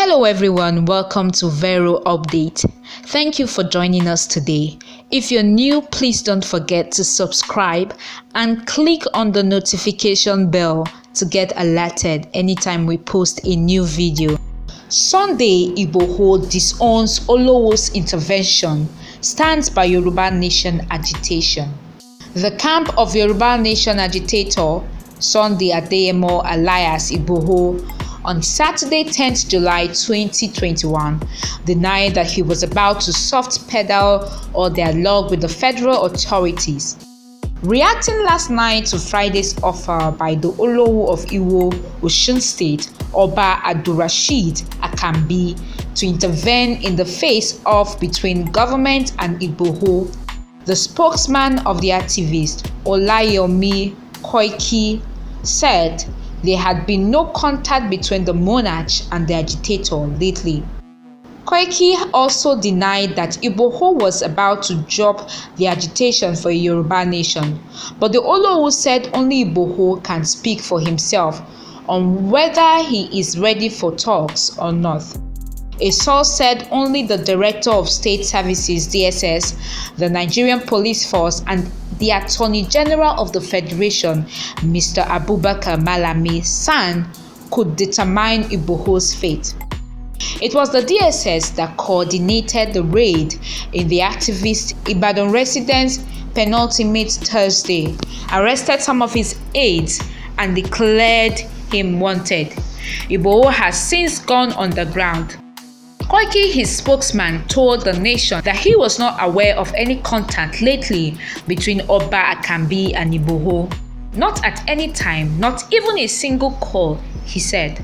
Hello everyone, welcome to Vero Update. Thank you for joining us today. If you're new, please don't forget to subscribe and click on the notification bell to get alerted anytime we post a new video. Sunday, Igboho disowns Oluwo's intervention, stands by Yoruba Nation Agitation. The camp of Yoruba Nation Agitator, Sunday Adeyemo alias Igboho, on Saturday, 10th July 2021, denied that he was about to soft pedal or dialogue with the federal authorities. Reacting last night to Friday's offer by the Oluwo of Iwo, Osun State, Oba Abdulrasheed Akambi, to intervene in the face-off between government and Igboho, the spokesman of the activist, Olayomi Koiki, said there had been no contact between the monarch and the agitator lately. Koiki also denied that Igboho was about to drop the agitation for a Yoruba nation, but the Oluwo said only Igboho can speak for himself on whether he is ready for talks or not. A source said only the Director of State Services (DSS), the Nigerian Police Force, and the Attorney General of the Federation, Mr. Abubakar Malami, SAN, could determine Igboho's fate. It was the DSS that coordinated the raid in the activist Ibadan residence penultimate Thursday, arrested some of his aides, and declared him wanted. Igboho has since gone underground. Koiki, his spokesman, told the nation that he was not aware of any contact lately between Oba Akambi and Igboho. Not at any time, not even a single call, he said.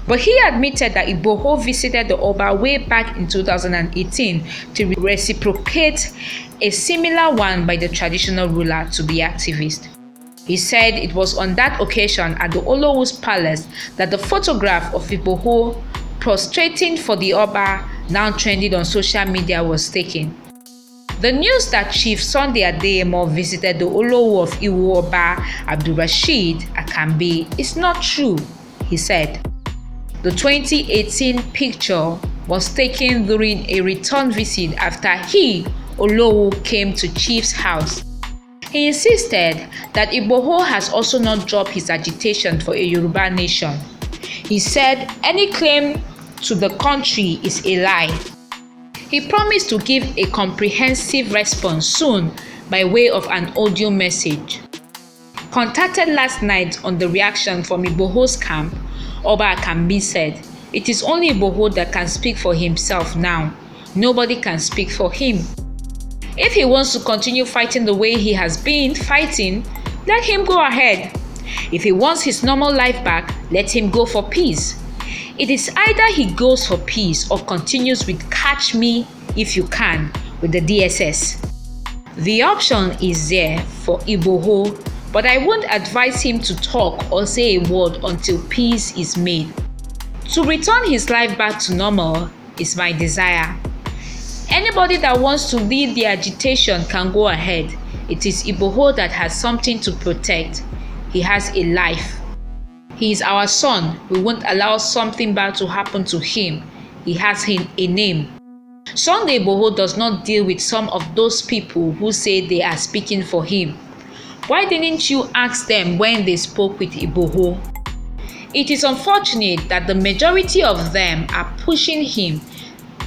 But he admitted that Igboho visited the Oba way back in 2018 to reciprocate a similar one by the traditional ruler to the activist. He said it was on that occasion at the Oluwo's palace that the photograph of Igboho prostrating for the Oba, now trending on social media, was taken. The news that Chief Sunday Adeyemo visited the Oluwo of Iwo Oba Abdulrasheed Akambi is not true, he said. The 2018 picture was taken during a return visit after he, Oluwo, came to Chief's house. He insisted that Igboho has also not dropped his agitation for a Yoruba nation. He said any claim to the country is a lie. He promised to give a comprehensive response soon by way of an audio message. Contacted last night on the reaction from Igboho's camp, Oba Akambi said, "It is only Igboho that can speak for himself now. Nobody can speak for him. If he wants to continue fighting the way he has been fighting, let him go ahead. If he wants his normal life back, let him go for peace. It is either he goes for peace or continues with catch me if you can with the DSS. The option is there for Igboho, but I won't advise him to talk or say a word until peace is made. To return his life back to normal is my desire. Anybody that wants to lead the agitation can go ahead. It is Igboho that has something to protect. He has a life. He is our son. We won't allow something bad to happen to him. He has a name." Sunday Igboho does not deal with some of those people who say they are speaking for him. Why didn't you ask them when they spoke with Igboho? It is unfortunate that the majority of them are pushing him.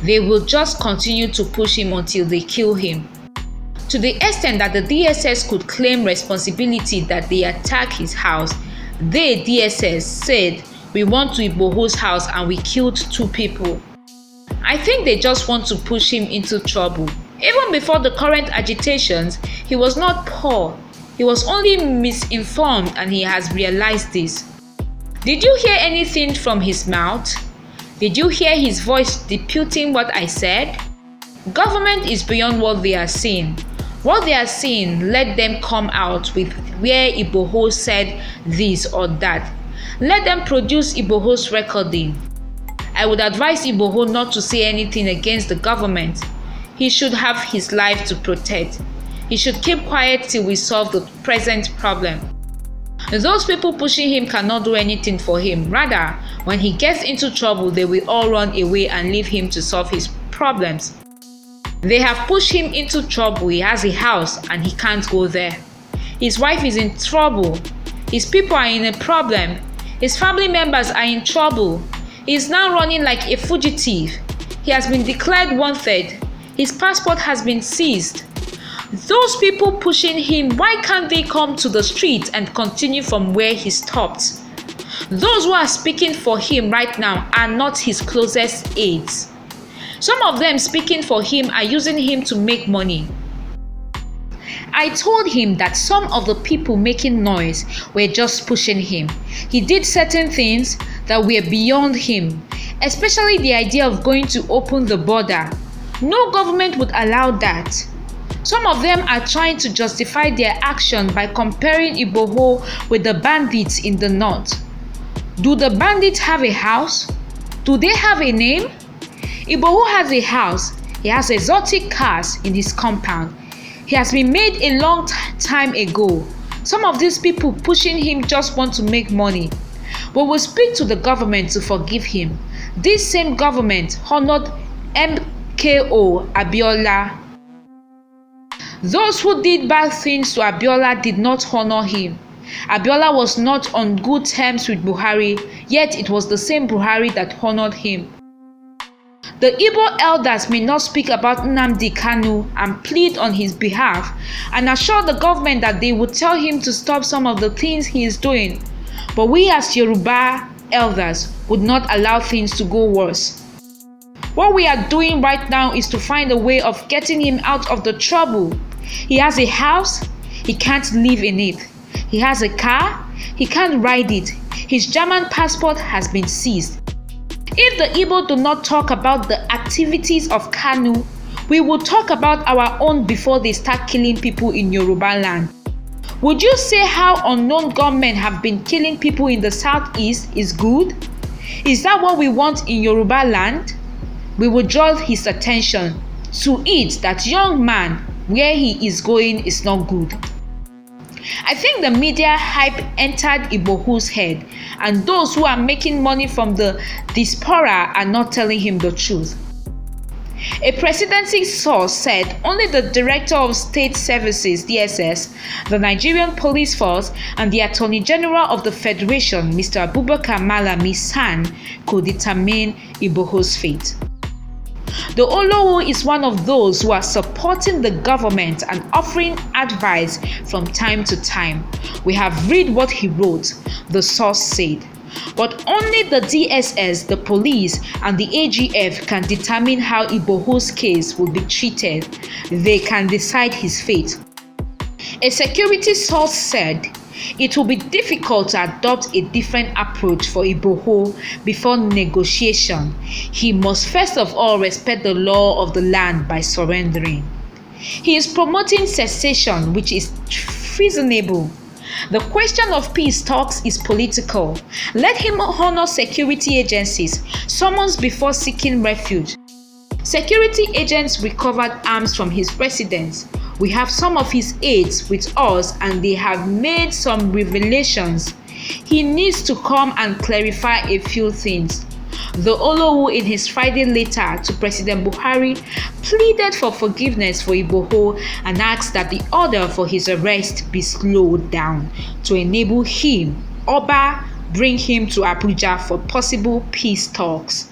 They will just continue to push him until they kill him. To the extent that the DSS could claim responsibility that they attacked his house, they, DSS, said, "We went to Igboho's house and we killed 2 people. I think they just want to push him into trouble. Even before the current agitations, he was not poor. He was only misinformed and he has realized this. Did you hear anything from his mouth? Did you hear his voice disputing what I said? Government is beyond what they are seeing. What they are seeing, let them come out with where Igboho said this or that. Let them produce Igboho's recording. I would advise Igboho not to say anything against the government. He should have his life to protect. He should keep quiet till we solve the present problem. Those people pushing him cannot do anything for him. Rather, when he gets into trouble, they will all run away and leave him to solve his problems. They have pushed him into trouble. He has a house and he can't go there. His wife is in trouble. His people are in a problem. His family members are in trouble. He is now running like a fugitive. He has been declared wanted. His passport has been seized. Those people pushing him, why can't they come to the street and continue from where he stopped? Those who are speaking for him right now are not his closest aides. Some of them speaking for him are using him to make money. I told him that some of the people making noise were just pushing him. He did certain things that were beyond him, especially the idea of going to open the border. No government would allow that. Some of them are trying to justify their action by comparing Igboho with the bandits in the north. Do the bandits have a house? Do they have a name? Igboho has a house. He has exotic cars in his compound. He has been made a long time ago. Some of these people pushing him just want to make money. We will speak to the government to forgive him. This same government honored MKO Abiola. Those who did bad things to Abiola did not honor him. Abiola was not on good terms with Buhari, yet it was the same Buhari that honored him. The Igbo elders may not speak about Nnamdi Kanu and plead on his behalf and assure the government that they would tell him to stop some of the things he is doing. But we as Yoruba elders would not allow things to go worse. What we are doing right now is to find a way of getting him out of the trouble. He has a house, he can't live in it. He has a car, he can't ride it. His German passport has been seized. If the Igbo do not talk about the activities of Kanu, we will talk about our own before they start killing people in Yoruba land. Would you say how unknown gunmen have been killing people in the southeast is good? Is that what we want in Yoruba land? We will draw his attention to it that young man, where he is going is not good. I think the media hype entered Igboho's head, and those who are making money from the diaspora are not telling him the truth. A presidency source said only the Director of State Services (DSS), the Nigerian Police Force, and the Attorney General of the Federation, Mr. Abubakar Malami San, could determine Igboho's fate. The Oluwo is one of those who are supporting the government and offering advice from time to time. We have read what he wrote, the source said. But only the DSS, the police, and the AGF can determine how Igboho's case will be treated. They can decide his fate. A security source said it will be difficult to adopt a different approach for Igboho before negotiation. He must first of all respect the law of the land by surrendering. He is promoting secession, which is treasonable. The question of peace talks is political. Let him honor security agencies, summons before seeking refuge. Security agents recovered arms from his residence. We have some of his aides with us and they have made some revelations. He needs to come and clarify a few things. The Oluwo in his Friday letter to President Buhari pleaded for forgiveness for Igboho and asked that the order for his arrest be slowed down to enable him, Oba, bring him to Abuja for possible peace talks.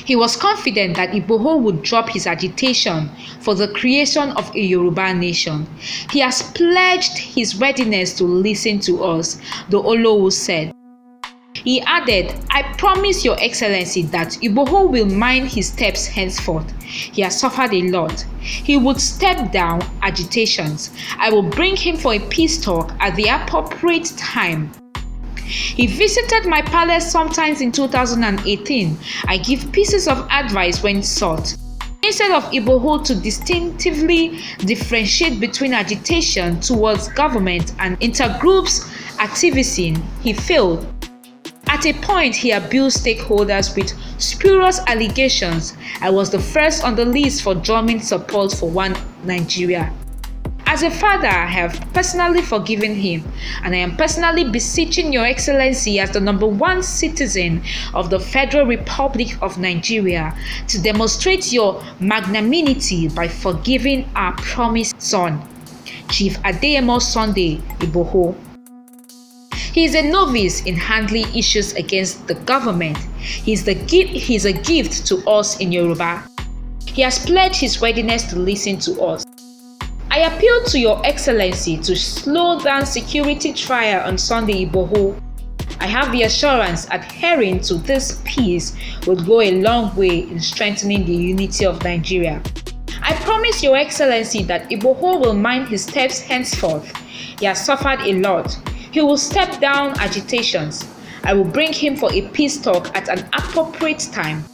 He was confident that Igboho would drop his agitation for the creation of a Yoruba nation. He has pledged his readiness to listen to us, the Oluwo said. He added, I promise Your Excellency that Igboho will mind his steps henceforth. He has suffered a lot. He would step down agitations. I will bring him for a peace talk at the appropriate time. He visited my palace sometimes in 2018. I give pieces of advice when sought. Instead of Igboho to distinctively differentiate between agitation towards government and intergroups activism, he failed. At a point, he abused stakeholders with spurious allegations. I was the first on the list for drumming support for One Nigeria. As a father, I have personally forgiven him, and I am personally beseeching Your Excellency as the #1 citizen of the Federal Republic of Nigeria to demonstrate your magnanimity by forgiving our promised son, Chief Adeyemo Sunday Igboho. He is a novice in handling issues against the government. He is a gift to us in Yoruba. He has pledged his readiness to listen to us. I appeal to Your Excellency to slow down security trial on Sunday Igboho. I have the assurance adhering to this peace will go a long way in strengthening the unity of Nigeria. I promise Your Excellency that Igboho will mind his steps henceforth. He has suffered a lot. He will step down agitations. I will bring him for a peace talk at an appropriate time.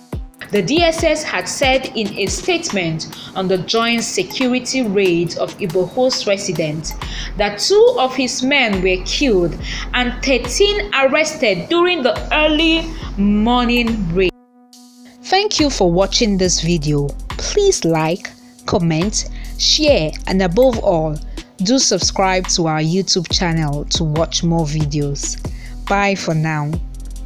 The DSS had said in a statement on the joint security raid of Igboho's residence that 2 of his men were killed and 13 arrested during the early morning raid. Thank you for watching this video. Please like, comment, share, and above all, do subscribe to our YouTube channel to watch more videos. Bye for now.